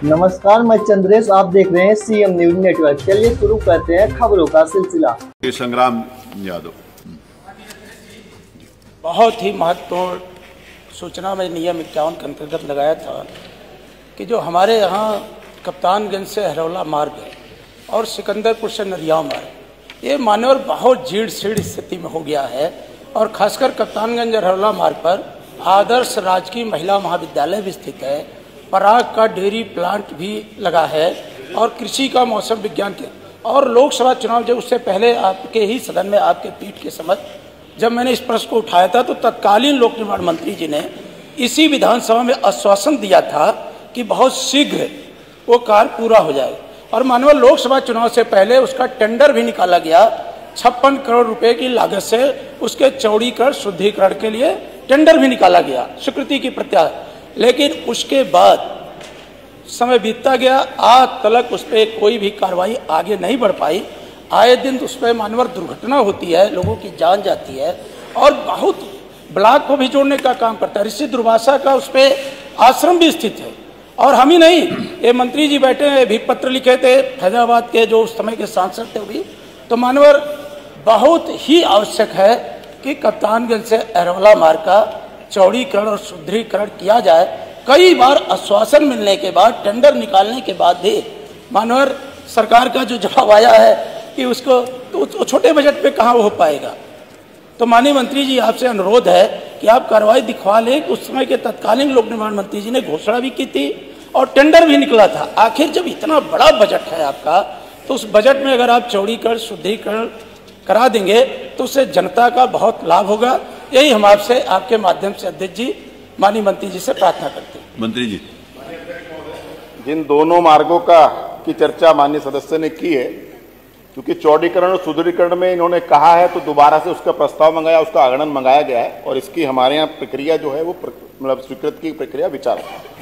नमस्कार, मैं चंद्रेश, आप देख रहे हैं सीएम न्यूज नेटवर्क। चलिए शुरू करते हैं खबरों का सिलसिला। संग्राम यादव बहुत ही महत्वपूर्ण सूचना में नियम 51 के अंतर्गत लगाया था कि जो हमारे यहाँ कप्तानगंज से हरौला मार्ग है और सिकंदरपुर से नरिया मार्ग, ये मानवर बहुत जीर्ण शीर्ण स्थिति में हो गया है। और खासकर कप्तानगंज हरौला मार्ग पर आदर्श राजकीय महिला महाविद्यालय भी स्थित है, पराग का डेयरी प्लांट भी लगा है और कृषि का मौसम विज्ञान के और लोकसभा चुनाव जब उससे पहले आपके ही सदन में आपके पीठ के समक्ष जब मैंने इस प्रश्न को उठाया था तो तत्कालीन लोक निर्माण मंत्री जी ने इसी विधानसभा में आश्वासन दिया था कि बहुत शीघ्र वो कार्य पूरा हो जाएगा। और मानव लोकसभा चुनाव से पहले उसका टेंडर भी निकाला गया, 56 करोड़ रुपए की लागत से उसके चौड़ीकरण शुद्धिकरण के लिए टेंडर भी निकाला गया, स्वीकृति की प्रत्याशा। लेकिन उसके बाद समय बीतता गया, आज तक उस पर कोई भी कार्रवाई आगे नहीं बढ़ पाई। आए दिन उस पर मानवर दुर्घटना होती है, लोगों की जान जाती है और बहुत ब्लॉक को भी जोड़ने का काम करता है। ऋषि दुर्वासा का उस पर आश्रम भी स्थित है। और हम ही नहीं, ये मंत्री जी बैठे हैं, भी पत्र लिखे थे फैजाबाद के जो उस समय के सांसद थे भी। तो मानवर बहुत ही आवश्यक है कि कप्तानगंज से अरवला मार्ग का चौड़ीकरण और सुदृढ़ीकरण किया जाए। कई बार आश्वासन मिलने के बाद, टेंडर निकालने के बाद भी मानवर सरकार का जो जवाब आया है कि उसको तो छोटे बजट पे कहाँ हो पाएगा। तो माननीय मंत्री जी, आपसे अनुरोध है कि आप कार्रवाई दिखवा लें। उस समय के तत्कालीन लोक निर्माण मंत्री जी ने घोषणा भी की थी और टेंडर भी निकला था। आखिर जब इतना बड़ा बजट है आपका, तो उस बजट में अगर आप चौड़ीकरण शुद्धिकरण करा देंगे तो उससे जनता का बहुत लाभ होगा। यही हम आपसे आपके माध्यम से अध्यक्ष जी, माननीय मंत्री जी से प्रार्थना करते हैं। मंत्री जी, जिन दोनों मार्गों की चर्चा माननीय सदस्य ने की है, क्योंकि चौड़ीकरण और सुदृढ़ीकरण में इन्होंने कहा है तो दोबारा से उसका प्रस्ताव मंगाया, उसका आगणन मंगाया गया है और इसकी हमारे यहाँ प्रक्रिया जो है वो मतलब स्वीकृति की प्रक्रिया विचार है।